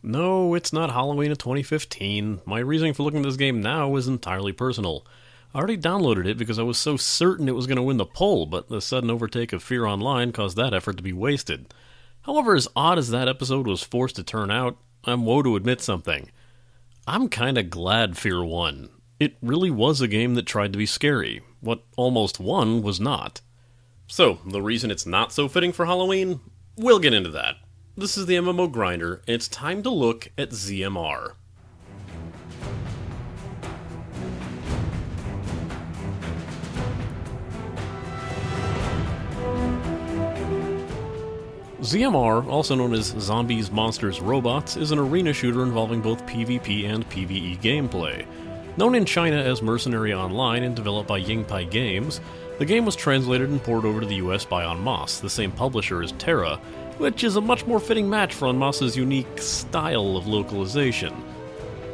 No, it's not Halloween of 2015. My reasoning for looking at this game now is entirely personal. I already downloaded it because I was so certain it was going to win the poll, but the sudden overtake of Fear Online caused that effort to be wasted. However, as odd as that episode was forced to turn out, I'm woe to admit something. I'm kinda glad Fear won. It really was a game that tried to be scary. What almost won was not. So, the reason it's not so fitting for Halloween? We'll get into that. This is the MMO Grinder, and it's time to look at ZMR. ZMR, also known as Zombies, Monsters, Robots, is an arena shooter involving both PvP and PvE gameplay. Known in China as Mercenary Online and developed by Yingpai Games, the game was translated and ported over to the US by Enmas, the same publisher as Terra, which is a much more fitting match for Enmas' unique style of localization.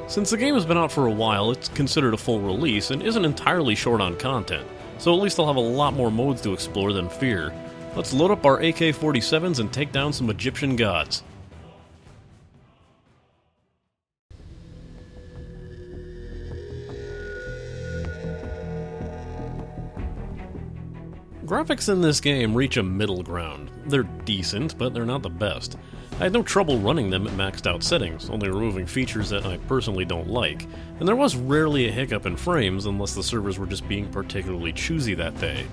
Since the game has been out for a while, it's considered a full release and isn't entirely short on content, so at least I'll have a lot more modes to explore than Fear. Let's load up our AK-47s and take down some Egyptian gods. Graphics in this game reach a middle ground. They're decent, but they're not the best. I had no trouble running them at maxed out settings, only removing features that I personally don't like, and there was rarely a hiccup in frames unless the servers were just being particularly choosy that day.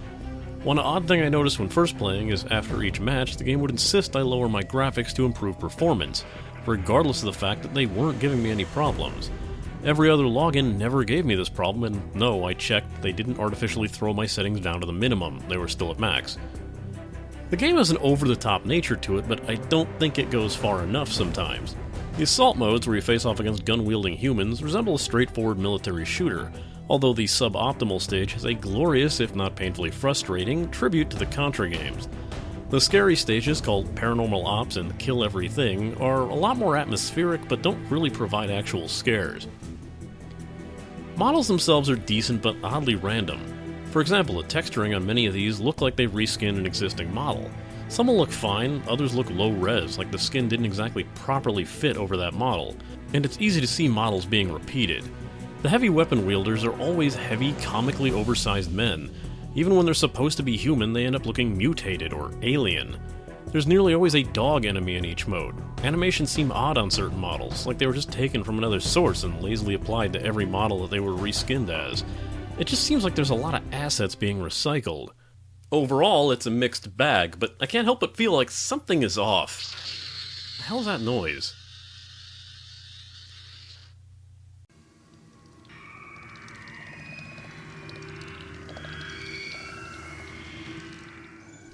One odd thing I noticed when first playing is after each match, the game would insist I lower my graphics to improve performance, regardless of the fact that they weren't giving me any problems. Every other login never gave me this problem, and no, I checked, they didn't artificially throw my settings down to the minimum, they were still at max. The game has an over-the-top nature to it, but I don't think it goes far enough sometimes. The assault modes, where you face off against gun-wielding humans, resemble a straightforward military shooter, although the suboptimal stage has a glorious, if not painfully frustrating, tribute to the Contra games. The scary stages, called Paranormal Ops and Kill Everything, are a lot more atmospheric but don't really provide actual scares. Models themselves are decent but oddly random. For example, the texturing on many of these look like they've reskinned an existing model. Some will look fine, others look low res, like the skin didn't exactly properly fit over that model, and it's easy to see models being repeated. The heavy weapon wielders are always heavy, comically oversized men. Even when they're supposed to be human, they end up looking mutated or alien. There's nearly always a dog enemy in each mode. Animations seem odd on certain models, like they were just taken from another source and lazily applied to every model that they were reskinned as. It just seems like there's a lot of assets being recycled. Overall, it's a mixed bag, but I can't help but feel like something is off. The hell's that noise?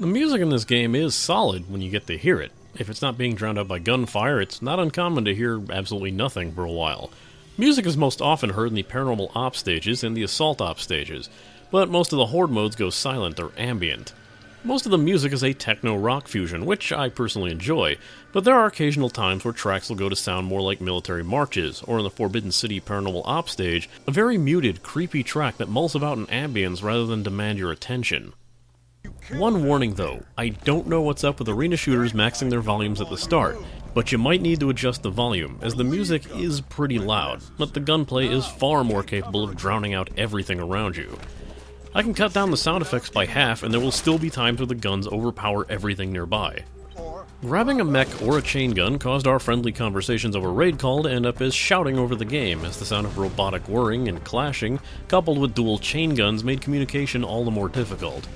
The music in this game is solid when you get to hear it. If it's not being drowned out by gunfire, it's not uncommon to hear absolutely nothing for a while. Music is most often heard in the Paranormal Ops stages and the Assault Ops stages, but most of the Horde modes go silent or ambient. Most of the music is a techno-rock fusion, which I personally enjoy, but there are occasional times where tracks will go to sound more like military marches, or in the Forbidden City Paranormal Ops stage, a very muted, creepy track that mulls about in ambience rather than demand your attention. One warning though, I don't know what's up with arena shooters maxing their volumes at the start, but you might need to adjust the volume, as the music is pretty loud, but the gunplay is far more capable of drowning out everything around you. I can cut down the sound effects by half, and there will still be times where the guns overpower everything nearby. Grabbing a mech or a chain gun caused our friendly conversations over raid call to end up as shouting over the game, as the sound of robotic whirring and clashing, coupled with dual chain guns, made communication all the more difficult.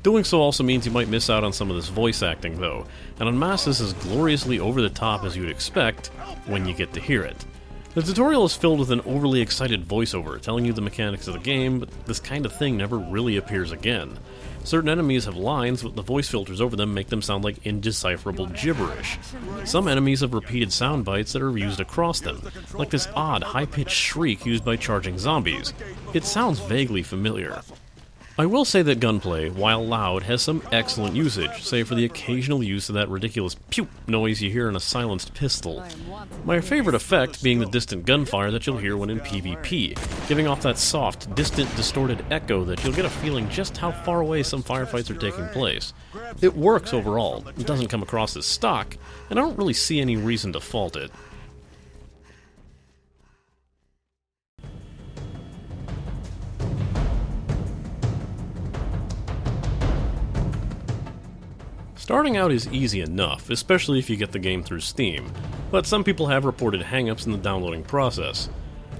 Doing so also means you might miss out on some of this voice acting though, and Unmasked is as gloriously over the top as you'd expect when you get to hear it. The tutorial is filled with an overly excited voiceover telling you the mechanics of the game, but this kind of thing never really appears again. Certain enemies have lines, but the voice filters over them make them sound like indecipherable gibberish. Some enemies have repeated sound bites that are used across them, like this odd, high-pitched shriek used by charging zombies. It sounds vaguely familiar. I will say that gunplay, while loud, has some excellent usage, save for the occasional use of that ridiculous pew noise you hear in a silenced pistol. My favorite effect being the distant gunfire that you'll hear when in PvP, giving off that soft, distant, distorted echo that you'll get a feeling just how far away some firefights are taking place. It works overall, it doesn't come across as stock, and I don't really see any reason to fault it. Starting out is easy enough, especially if you get the game through Steam, but some people have reported hang-ups in the downloading process.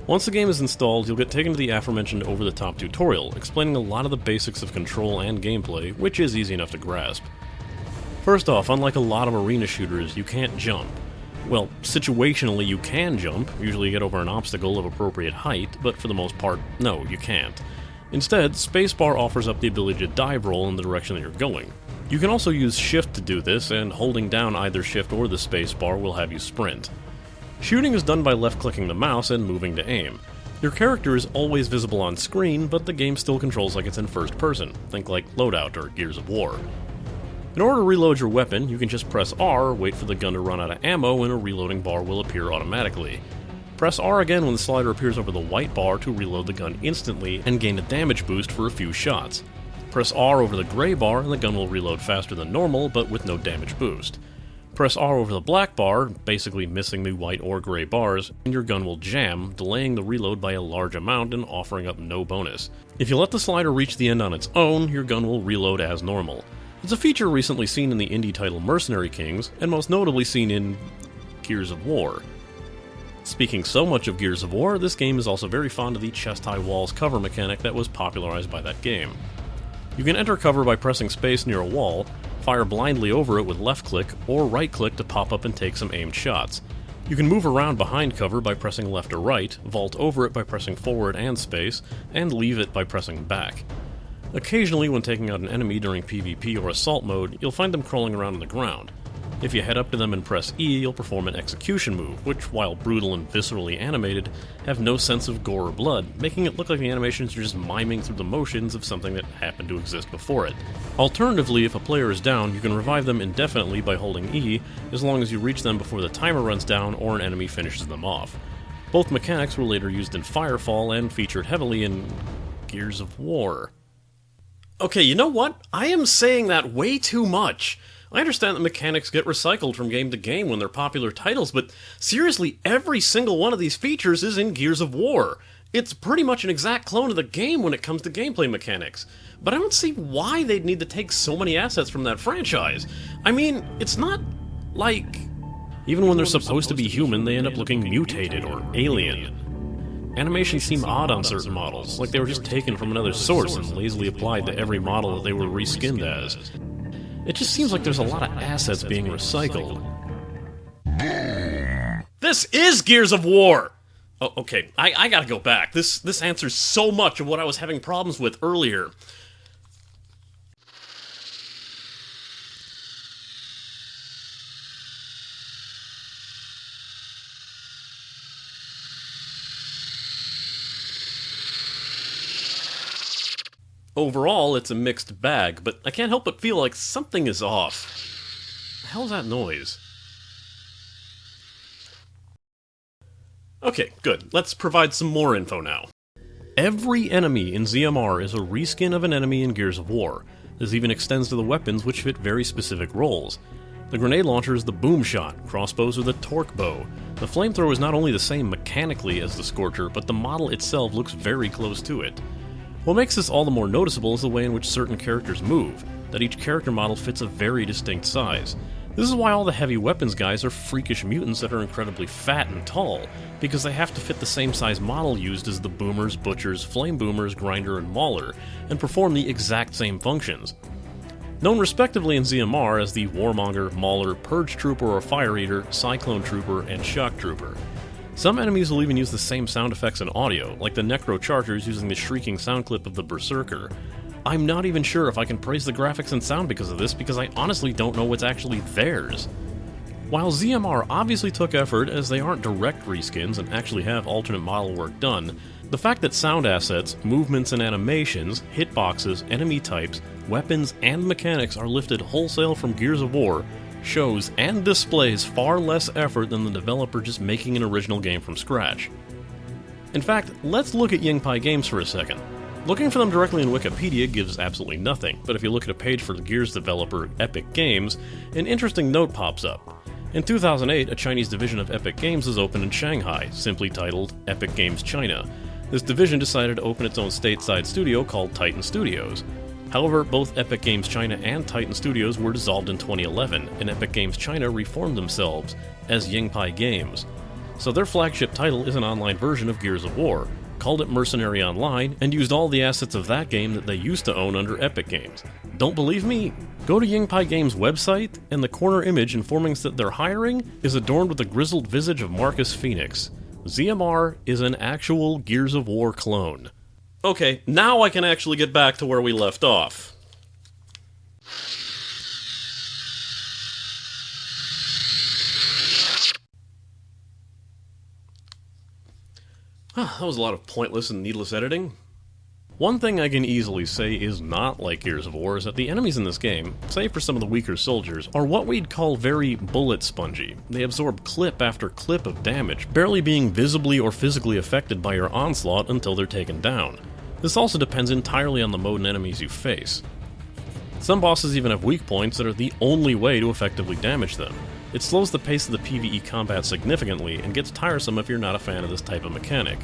Once the game is installed, you'll get taken to the aforementioned over-the-top tutorial, explaining a lot of the basics of control and gameplay, which is easy enough to grasp. First off, unlike a lot of arena shooters, you can't jump. Well, situationally you can jump, usually get over an obstacle of appropriate height, but for the most part, no, you can't. Instead, spacebar offers up the ability to dive roll in the direction that you're going. You can also use shift to do this, and holding down either shift or the spacebar will have you sprint. Shooting is done by left-clicking the mouse and moving to aim. Your character is always visible on screen, but the game still controls like it's in first person, think like Loadout or Gears of War. In order to reload your weapon, you can just press R, wait for the gun to run out of ammo, and a reloading bar will appear automatically. Press R again when the slider appears over the white bar to reload the gun instantly and gain a damage boost for a few shots. Press R over the gray bar and the gun will reload faster than normal, but with no damage boost. Press R over the black bar, basically missing the white or gray bars, and your gun will jam, delaying the reload by a large amount and offering up no bonus. If you let the slider reach the end on its own, your gun will reload as normal. It's a feature recently seen in the indie title Mercenary Kings, and most notably seen in Gears of War. Speaking so much of Gears of War, this game is also very fond of the chest-high walls cover mechanic that was popularized by that game. You can enter cover by pressing space near a wall, fire blindly over it with left-click, or right-click to pop up and take some aimed shots. You can move around behind cover by pressing left or right, vault over it by pressing forward and space, and leave it by pressing back. Occasionally, when taking out an enemy during PvP or assault mode, you'll find them crawling around on the ground. If you head up to them and press E, you'll perform an execution move, which, while brutal and viscerally animated, have no sense of gore or blood, making it look like the animations are just miming through the motions of something that happened to exist before it. Alternatively, if a player is down, you can revive them indefinitely by holding E, as long as you reach them before the timer runs down or an enemy finishes them off. Both mechanics were later used in Firefall and featured heavily in Gears of War. Okay, you know what? I am saying that way too much. I understand that mechanics get recycled from game to game when they're popular titles, but seriously, every single one of these features is in Gears of War. It's pretty much an exact clone of the game when it comes to gameplay mechanics. But I don't see why they'd need to take so many assets from that franchise. I mean, it's not like... Even when they're supposed to be human, they end up looking mutated or alien. Animations seem odd on certain models, like they were just taken from another source and lazily applied to every model that they were reskinned as. It just seems like there's a lot of assets being recycled. This is Gears of War! Oh, okay, I gotta go back. This answers so much of what I was having problems with earlier. Overall, it's a mixed bag, but I can't help but feel like something is off. The hell's that noise? Okay, good. Let's provide some more info now. Every enemy in ZMR is a reskin of an enemy in Gears of War. This even extends to the weapons, which fit very specific roles. The grenade launcher is the boom shot, crossbows are the torque bow. The flamethrower is not only the same mechanically as the Scorcher, but the model itself looks very close to it. What makes this all the more noticeable is the way in which certain characters move, that each character model fits a very distinct size. This is why all the heavy weapons guys are freakish mutants that are incredibly fat and tall, because they have to fit the same size model used as the Boomers, Butchers, Flame Boomers, Grinder, and Mauler, and perform the exact same functions. Known respectively in ZMR as the Warmonger, Mauler, Purge Trooper or Fire Eater, Cyclone Trooper, and Shock Trooper. Some enemies will even use the same sound effects and audio, like the Necro Chargers using the shrieking sound clip of the Berserker. I'm not even sure if I can praise the graphics and sound because of this, because I honestly don't know what's actually theirs. While ZMR obviously took effort, as they aren't direct reskins and actually have alternate model work done, the fact that sound assets, movements and animations, hitboxes, enemy types, weapons, and mechanics are lifted wholesale from Gears of War shows and displays far less effort than the developer just making an original game from scratch. In fact, let's look at Yingpai Games for a second. Looking for them directly in Wikipedia gives absolutely nothing, but if you look at a page for the Gears developer Epic Games, an interesting note pops up. In 2008, a Chinese division of Epic Games was opened in Shanghai, simply titled Epic Games China. This division decided to open its own stateside studio called Titan Studios. However, both Epic Games China and Titan Studios were dissolved in 2011, and Epic Games China reformed themselves as Yingpai Games. So their flagship title is an online version of Gears of War, called it Mercenary Online, and used all the assets of that game that they used to own under Epic Games. Don't believe me? Go to Yingpai Games' website, and the corner image informing us that they're hiring is adorned with the grizzled visage of Marcus Phoenix. ZMR is an actual Gears of War clone. Okay, now I can actually get back to where we left off. That was a lot of pointless and needless editing. One thing I can easily say is not like Gears of War is that the enemies in this game, save for some of the weaker soldiers, are what we'd call very bullet spongy. They absorb clip after clip of damage, barely being visibly or physically affected by your onslaught until they're taken down. This also depends entirely on the mode and enemies you face. Some bosses even have weak points that are the only way to effectively damage them. It slows the pace of the PvE combat significantly and gets tiresome if you're not a fan of this type of mechanic.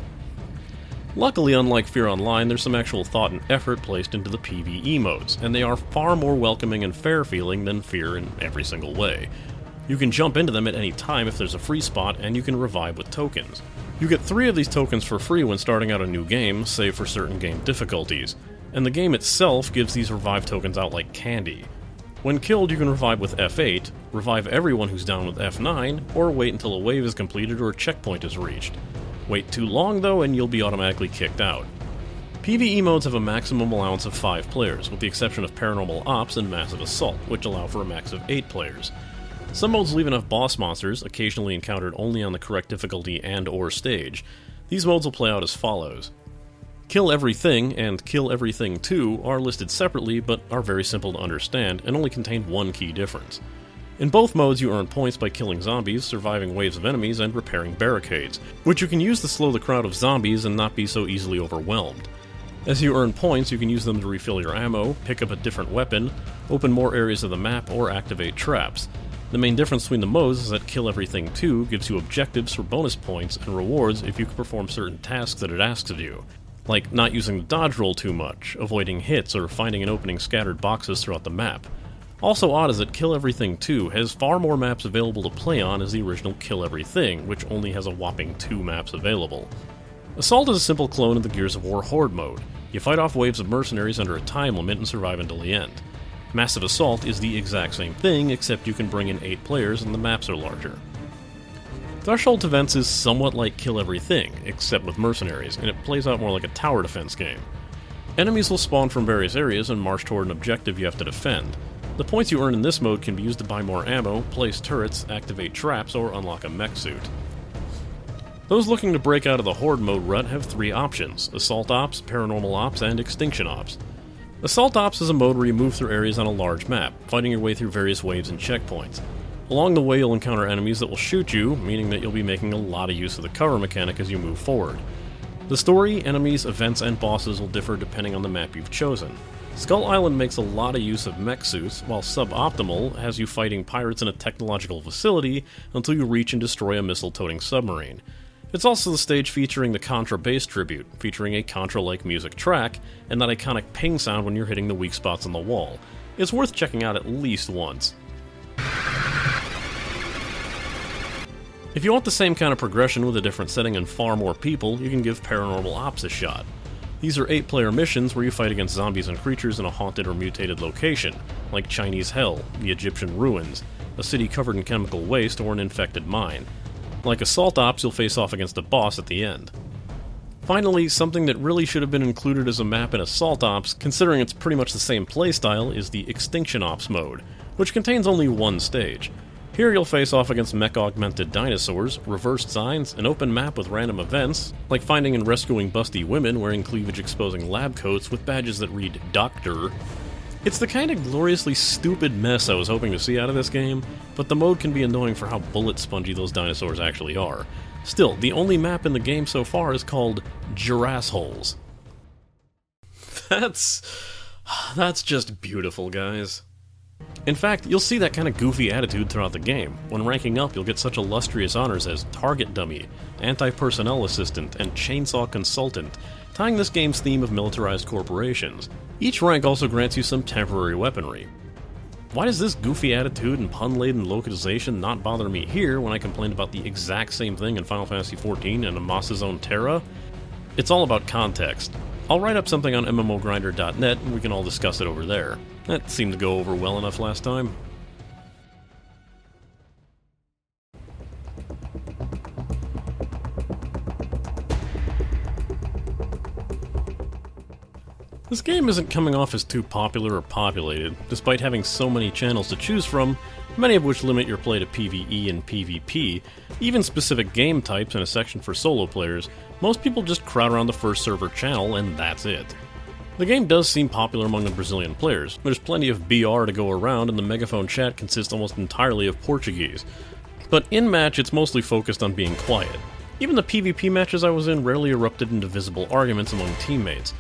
Luckily, unlike Fear Online, there's some actual thought and effort placed into the PvE modes, and they are far more welcoming and fair-feeling than Fear in every single way. You can jump into them at any time if there's a free spot, and you can revive with tokens. You get 3 of these tokens for free when starting out a new game, save for certain game difficulties, and the game itself gives these revive tokens out like candy. When killed, you can revive with F8, revive everyone who's down with F9, or wait until a wave is completed or a checkpoint is reached. Wait too long though and you'll be automatically kicked out. PvE modes have a maximum allowance of 5 players, with the exception of Paranormal Ops and Massive Assault, which allow for a max of 8 players. Some modes leave enough boss monsters, occasionally encountered only on the correct difficulty and/or stage. These modes will play out as follows. Kill Everything and Kill Everything 2 are listed separately, but are very simple to understand and only contain one key difference. In both modes, you earn points by killing zombies, surviving waves of enemies, and repairing barricades, which you can use to slow the crowd of zombies and not be so easily overwhelmed. As you earn points, you can use them to refill your ammo, pick up a different weapon, open more areas of the map, or activate traps. The main difference between the modes is that Kill Everything 2 gives you objectives for bonus points and rewards if you can perform certain tasks that it asks of you, like not using the dodge roll too much, avoiding hits, or finding and opening scattered boxes throughout the map. Also odd is that Kill Everything 2 has far more maps available to play on as the original Kill Everything, which only has a whopping 2 maps available. Assault is a simple clone of the Gears of War Horde mode. You fight off waves of mercenaries under a time limit and survive until the end. Massive Assault is the exact same thing, except you can bring in 8 players and the maps are larger. Threshold Events is somewhat like Kill Everything, except with mercenaries, and it plays out more like a tower defense game. Enemies will spawn from various areas and march toward an objective you have to defend. The points you earn in this mode can be used to buy more ammo, place turrets, activate traps, or unlock a mech suit. Those looking to break out of the Horde mode rut have 3 options: Assault Ops, Paranormal Ops, and Extinction Ops. Assault Ops is a mode where you move through areas on a large map, fighting your way through various waves and checkpoints. Along the way you'll encounter enemies that will shoot you, meaning that you'll be making a lot of use of the cover mechanic as you move forward. The story, enemies, events, and bosses will differ depending on the map you've chosen. Skull Island makes a lot of use of mech suits, while Suboptimal has you fighting pirates in a technological facility until you reach and destroy a missile-toting submarine. It's also the stage featuring the Contra bass tribute, featuring a Contra-like music track, and that iconic ping sound when you're hitting the weak spots on the wall. It's worth checking out at least once. If you want the same kind of progression with a different setting and far more people, you can give Paranormal Ops a shot. These are 8-player missions where you fight against zombies and creatures in a haunted or mutated location, like Chinese Hell, the Egyptian ruins, a city covered in chemical waste, or an infected mine. Like Assault Ops, you'll face off against a boss at the end. Finally, something that really should have been included as a map in Assault Ops, considering it's pretty much the same playstyle, is the Extinction Ops mode, which contains only 1 stage. Here you'll face off against mech-augmented dinosaurs, reversed signs, an open map with random events, like finding and rescuing busty women wearing cleavage-exposing lab coats with badges that read Doctor. It's the kind of gloriously stupid mess I was hoping to see out of this game, but the mode can be annoying for how bullet-spongy those dinosaurs actually are. Still, the only map in the game so far is called Jurassholes. That's just beautiful, guys. In fact, you'll see that kind of goofy attitude throughout the game. When ranking up, you'll get such illustrious honors as Target Dummy, Anti-Personnel Assistant, and Chainsaw Consultant, tying this game's theme of militarized corporations. Each rank also grants you some temporary weaponry. Why does this goofy attitude and pun-laden localization not bother me here when I complained about the exact same thing in Final Fantasy XIV and Amasa's own Terra? It's all about context. I'll write up something on MMOGrinder.net and we can all discuss it over there. That seemed to go over well enough last time. This game isn't coming off as too popular or populated, despite having so many channels to choose from, many of which limit your play to PvE and PvP, even specific game types and a section for solo players. Most people just crowd around the first server channel and that's it. The game does seem popular among the Brazilian players. There's plenty of BR to go around and the megaphone chat consists almost entirely of Portuguese. But in-match it's mostly focused on being quiet. Even the PvP matches I was in rarely erupted into visible arguments among teammates.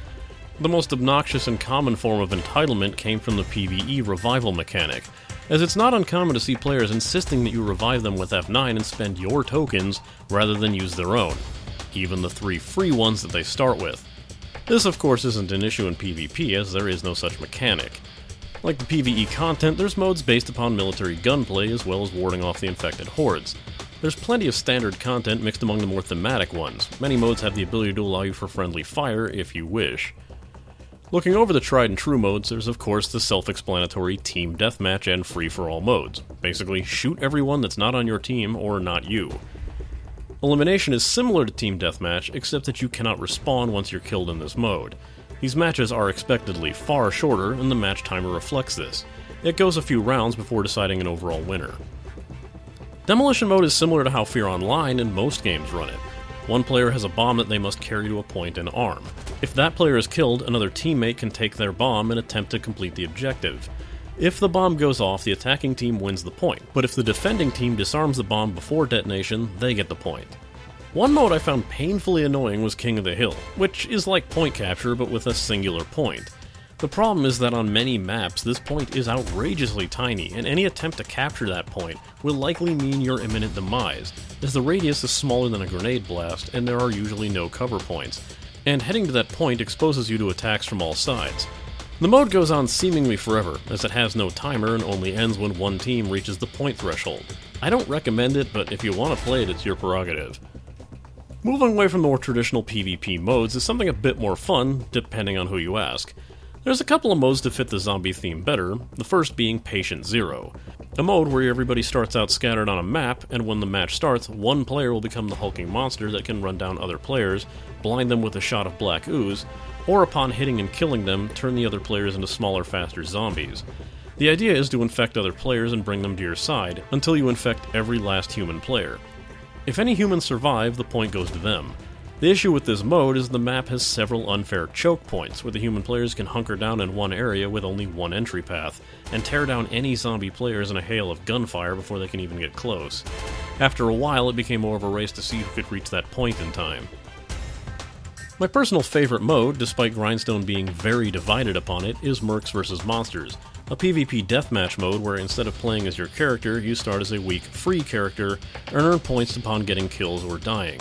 The most obnoxious and common form of entitlement came from the PvE revival mechanic, as it's not uncommon to see players insisting that you revive them with F9 and spend your tokens rather than use their own, even the 3 free ones that they start with. This of course isn't an issue in PvP as there is no such mechanic. Like the PvE content, there's modes based upon military gunplay as well as warding off the infected hordes. There's plenty of standard content mixed among the more thematic ones. Many modes have the ability to allow you for friendly fire if you wish. Looking over the tried and true modes, there's of course the self-explanatory team deathmatch and free-for-all modes. Basically, shoot everyone that's not on your team or not you. Elimination is similar to team deathmatch, except that you cannot respawn once you're killed in this mode. These matches are expectedly far shorter, and the match timer reflects this. It goes a few rounds before deciding an overall winner. Demolition mode is similar to how Fear Online and most games run it. One player has a bomb that they must carry to a point and arm. If that player is killed, another teammate can take their bomb and attempt to complete the objective. If the bomb goes off, the attacking team wins the point, but if the defending team disarms the bomb before detonation, they get the point. One mode I found painfully annoying was King of the Hill, which is like point capture but with a singular point. The problem is that on many maps, this point is outrageously tiny, and any attempt to capture that point will likely mean your imminent demise, as the radius is smaller than a grenade blast and there are usually no cover points, and heading to that point exposes you to attacks from all sides. The mode goes on seemingly forever, as it has no timer and only ends when one team reaches the point threshold. I don't recommend it, but if you want to play it, it's your prerogative. Moving away from the more traditional PvP modes is something a bit more fun, depending on who you ask. There's a couple of modes to fit the zombie theme better, the first being Patient Zero, a mode where everybody starts out scattered on a map, and when the match starts, one player will become the hulking monster that can run down other players, blind them with a shot of black ooze, or upon hitting and killing them, turn the other players into smaller, faster zombies. The idea is to infect other players and bring them to your side, until you infect every last human player. If any humans survive, the point goes to them. The issue with this mode is the map has several unfair choke points, where the human players can hunker down in one area with only one entry path, and tear down any zombie players in a hail of gunfire before they can even get close. After a while, it became more of a race to see who could reach that point in time. My personal favorite mode, despite Grindstone being very divided upon it, is Mercs vs. Monsters, a PvP deathmatch mode where instead of playing as your character, you start as a weak, free character, and earn points upon getting kills or dying.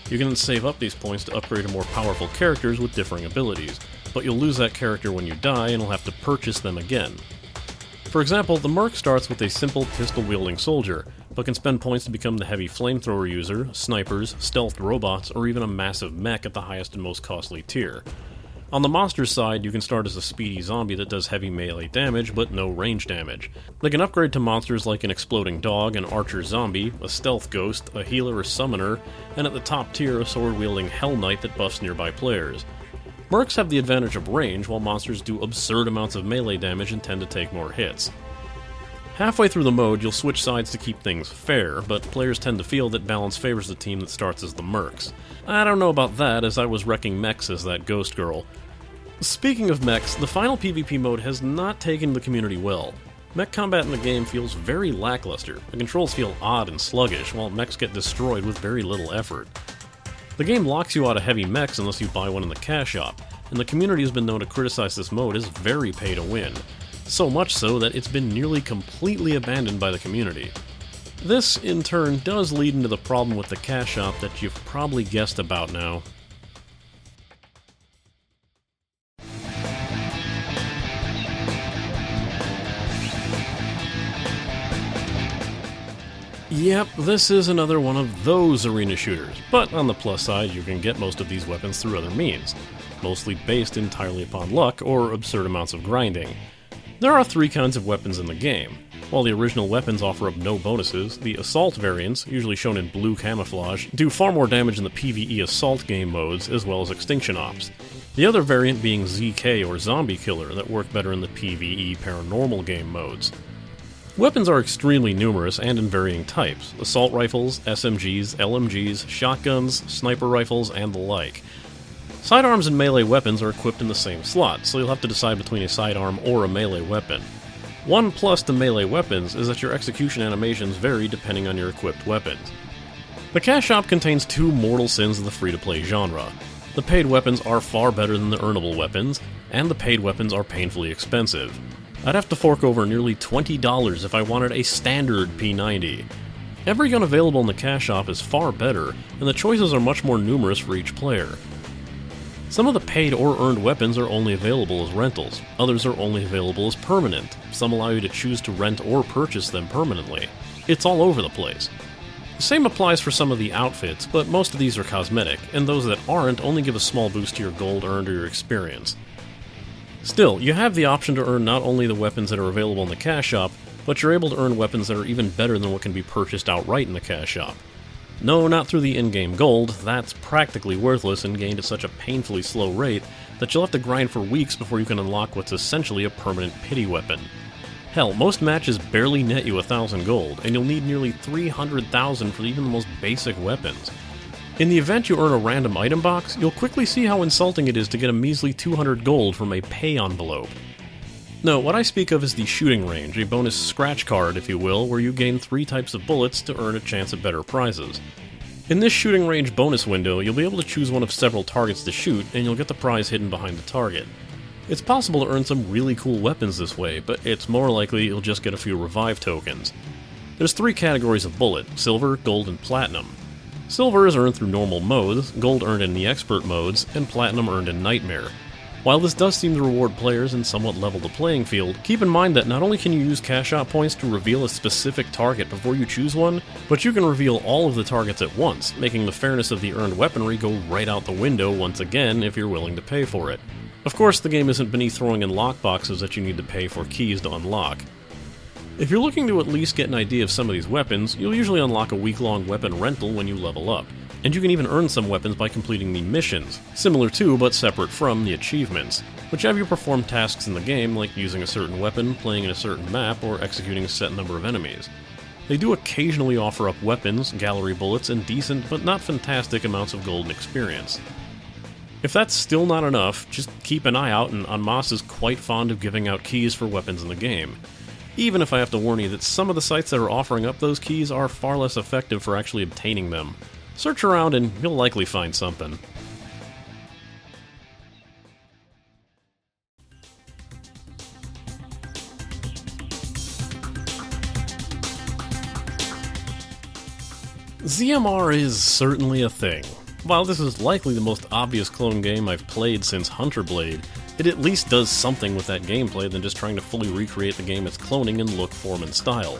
You can then save up these points to upgrade to more powerful characters with differing abilities, but you'll lose that character when you die and will have to purchase them again. For example, the Merc starts with a simple pistol-wielding soldier, but can spend points to become the heavy flamethrower user, snipers, stealth robots, or even a massive mech at the highest and most costly tier. On the monster's side, you can start as a speedy zombie that does heavy melee damage, but no range damage. They can upgrade to monsters like an exploding dog, an archer zombie, a stealth ghost, a healer or summoner, and at the top tier, a sword-wielding Hell Knight that buffs nearby players. Mercs have the advantage of range, while monsters do absurd amounts of melee damage and tend to take more hits. Halfway through the mode, you'll switch sides to keep things fair, but players tend to feel that balance favors the team that starts as the Mercs. I don't know about that, as I was wrecking mechs as that ghost girl. Speaking of mechs, the final PvP mode has not taken the community well. Mech combat in the game feels very lackluster. The controls feel odd and sluggish, while mechs get destroyed with very little effort. The game locks you out of heavy mechs unless you buy one in the cash shop, and the community has been known to criticize this mode as very pay to win. so much so that it's been nearly completely abandoned by the community. This, in turn, does lead into the problem with the cash shop that you've probably guessed about now. Yep, this is another one of those arena shooters, but on the plus side you can get most of these weapons through other means, mostly based entirely upon luck or absurd amounts of grinding. There are 3 kinds of weapons in the game. While the original weapons offer up no bonuses, the assault variants, usually shown in blue camouflage, do far more damage in the PvE assault game modes as well as extinction ops. The other variant being ZK or zombie killer that work better in the PvE paranormal game modes. Weapons are extremely numerous and in varying types: assault rifles, SMGs, LMGs, shotguns, sniper rifles, and the like. Sidearms and melee weapons are equipped in the same slot, so you'll have to decide between a sidearm or a melee weapon. One plus to melee weapons is that your execution animations vary depending on your equipped weapons. The cash shop contains 2 mortal sins of the free-to-play genre. The paid weapons are far better than the earnable weapons, and the paid weapons are painfully expensive. I'd have to fork over nearly $20 if I wanted a standard P90. Every gun available in the cash shop is far better, and the choices are much more numerous for each player. Some of the paid or earned weapons are only available as rentals, others are only available as permanent, some allow you to choose to rent or purchase them permanently. It's all over the place. The same applies for some of the outfits, but most of these are cosmetic, and those that aren't only give a small boost to your gold earned or your experience. Still, you have the option to earn not only the weapons that are available in the cash shop, but you're able to earn weapons that are even better than what can be purchased outright in the cash shop. No, not through the in-game gold, that's practically worthless and gained at such a painfully slow rate that you'll have to grind for weeks before you can unlock what's essentially a permanent pity weapon. Hell, most matches barely net you 1,000 gold, and you'll need nearly 300,000 for even the most basic weapons. In the event you earn a random item box, you'll quickly see how insulting it is to get a measly 200 gold from a pay envelope. No, what I speak of is the shooting range, a bonus scratch card, if you will, where you gain 3 types of bullets to earn a chance at better prizes. In this shooting range bonus window, you'll be able to choose one of several targets to shoot, and you'll get the prize hidden behind the target. It's possible to earn some really cool weapons this way, but it's more likely you'll just get a few revive tokens. There's 3 categories of bullet: silver, gold, and platinum. Silver is earned through normal modes, gold earned in the expert modes, and platinum earned in nightmare. While this does seem to reward players and somewhat level the playing field, keep in mind that not only can you use cash shop points to reveal a specific target before you choose one, but you can reveal all of the targets at once, making the fairness of the earned weaponry go right out the window once again if you're willing to pay for it. Of course, the game isn't beneath throwing in lockboxes that you need to pay for keys to unlock. If you're looking to at least get an idea of some of these weapons, you'll usually unlock a week-long weapon rental when you level up, and you can even earn some weapons by completing the missions, similar to but separate from the achievements, which have you perform tasks in the game like using a certain weapon, playing in a certain map, or executing a set number of enemies. They do occasionally offer up weapons, gallery bullets, and decent but not fantastic amounts of gold and experience. If that's still not enough, just keep an eye out, and Anmas is quite fond of giving out keys for weapons in the game. Even if I have to warn you that some of the sites that are offering up those keys are far less effective for actually obtaining them. Search around and you'll likely find something. ZMR is certainly a thing. While this is likely the most obvious clone game I've played since Hunter Blade, it at least does something with that gameplay than just trying to fully recreate the game it's cloning in look, form, and style.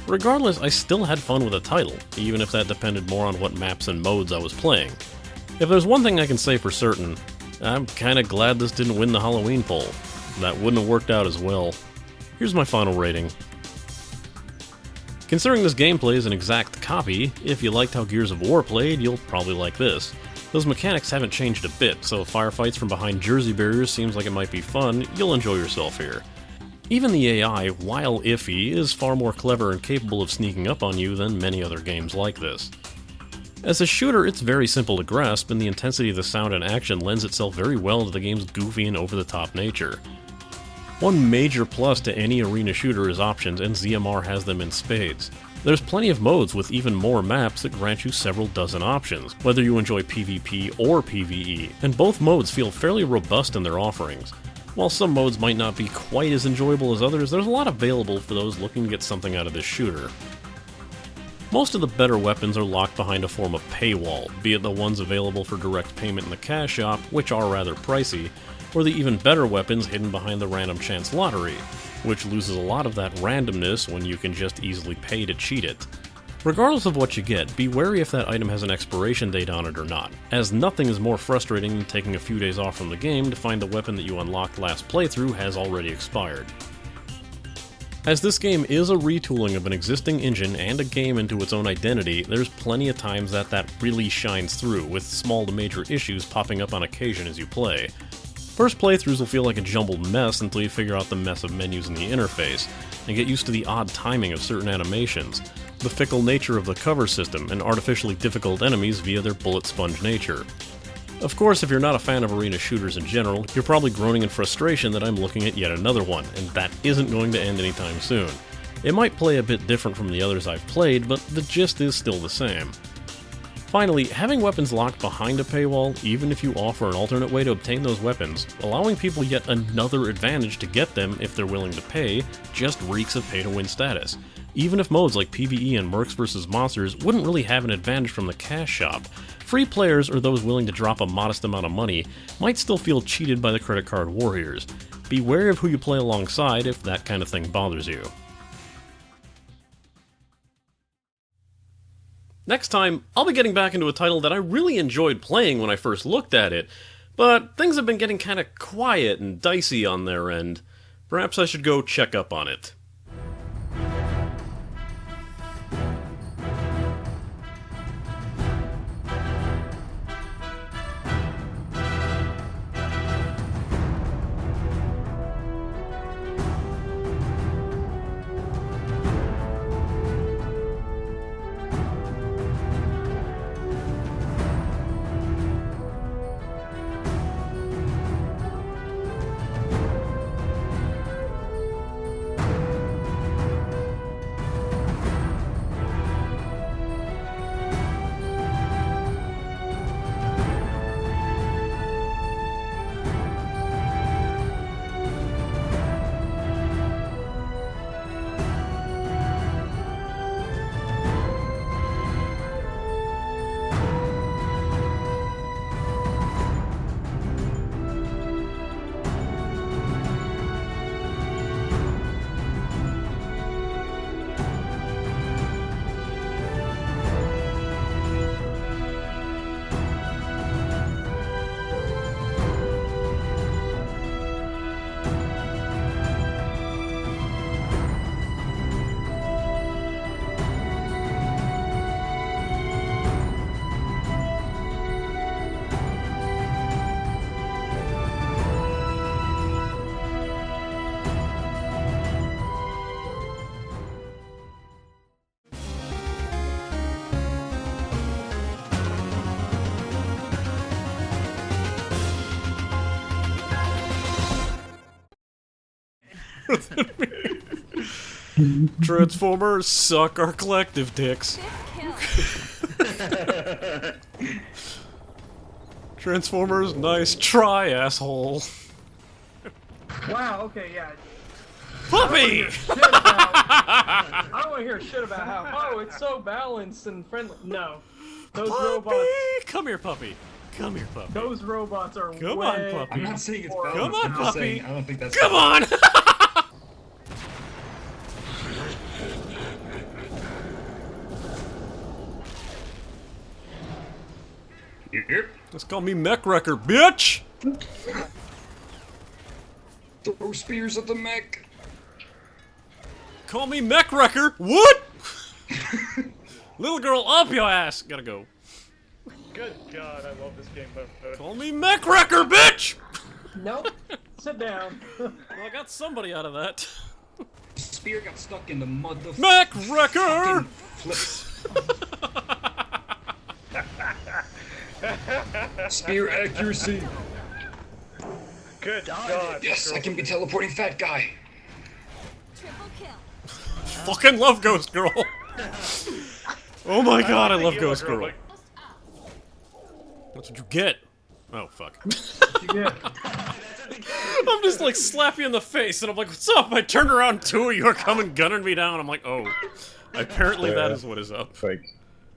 Regardless, I still had fun with the title, even if that depended more on what maps and modes I was playing. If there's one thing I can say for certain, I'm kinda glad this didn't win the Halloween poll. That wouldn't have worked out as well. Here's my final rating. Considering this gameplay is an exact copy, if you liked how Gears of War played, you'll probably like this. Those mechanics haven't changed a bit, so firefights from behind jersey barriers seems like it might be fun. You'll enjoy yourself here. Even the AI, while iffy, is far more clever and capable of sneaking up on you than many other games like this. As a shooter, it's very simple to grasp, and the intensity of the sound and action lends itself very well to the game's goofy and over-the-top nature. One major plus to any arena shooter is options, and ZMR has them in spades. There's plenty of modes with even more maps that grant you several dozen options, whether you enjoy PvP or PvE, and both modes feel fairly robust in their offerings. While some modes might not be quite as enjoyable as others, there's a lot available for those looking to get something out of this shooter. Most of the better weapons are locked behind a form of paywall, be it the ones available for direct payment in the cash shop, which are rather pricey, or the even better weapons hidden behind the random chance lottery, which loses a lot of that randomness when you can just easily pay to cheat it. Regardless of what you get, be wary if that item has an expiration date on it or not, as nothing is more frustrating than taking a few days off from the game to find the weapon that you unlocked last playthrough has already expired. As this game is a retooling of an existing engine and a game into its own identity, there's plenty of times that really shines through, with small to major issues popping up on occasion as you play. First playthroughs will feel like a jumbled mess until you figure out the mess of menus in the interface, and get used to the odd timing of certain animations, the fickle nature of the cover system, and artificially difficult enemies via their bullet sponge nature. Of course, if you're not a fan of arena shooters in general, you're probably groaning in frustration that I'm looking at yet another one, and that isn't going to end anytime soon. It might play a bit different from the others I've played, but the gist is still the same. Finally, having weapons locked behind a paywall, even if you offer an alternate way to obtain those weapons, allowing people yet another advantage to get them if they're willing to pay, just reeks of pay-to-win status. Even if modes like PvE and Mercs vs. Monsters wouldn't really have an advantage from the cash shop, free players or those willing to drop a modest amount of money might still feel cheated by the credit card warriors. Be wary of who you play alongside if that kind of thing bothers you. Next time, I'll be getting back into a title that I really enjoyed playing when I first looked at it, but things have been getting kinda quiet and dicey on their end. Perhaps I should go check up on it. Transformers suck our collective dicks. Transformers, nice try, asshole. Wow, okay, yeah. Puppy! I don't want to hear shit about how, oh, it's so balanced and friendly. No. Those Puppy! robots. Come here, puppy. Come here, puppy. Those robots are Come way on, puppy. I'm not saying it's more- balanced. Come on, I'm just puppy. saying I don't think that's. Come on! Yep. Just call me Mech Wrecker, bitch! Throw spears at the mech. Call me Mech Wrecker! What? Little girl, up your ass! Gotta go. Good God, I love this game mode. Call me Mech Wrecker, bitch! Nope. Sit down. Well, I got somebody out of that. Spear got stuck in the mud. The Mech Wrecker! flips. Spear accuracy. Good God. Yes, I can be teleporting fat guy. Triple kill. Fucking love Ghost Girl! Oh my god, I love Hero Ghost Girl. like, That's what you get. Oh, fuck. You get. I'm just like slap you in the face, and I'm like, "What's up?" I turn around, two of you are coming gunning me down. I'm like, "Oh, apparently that is what is up." Fake.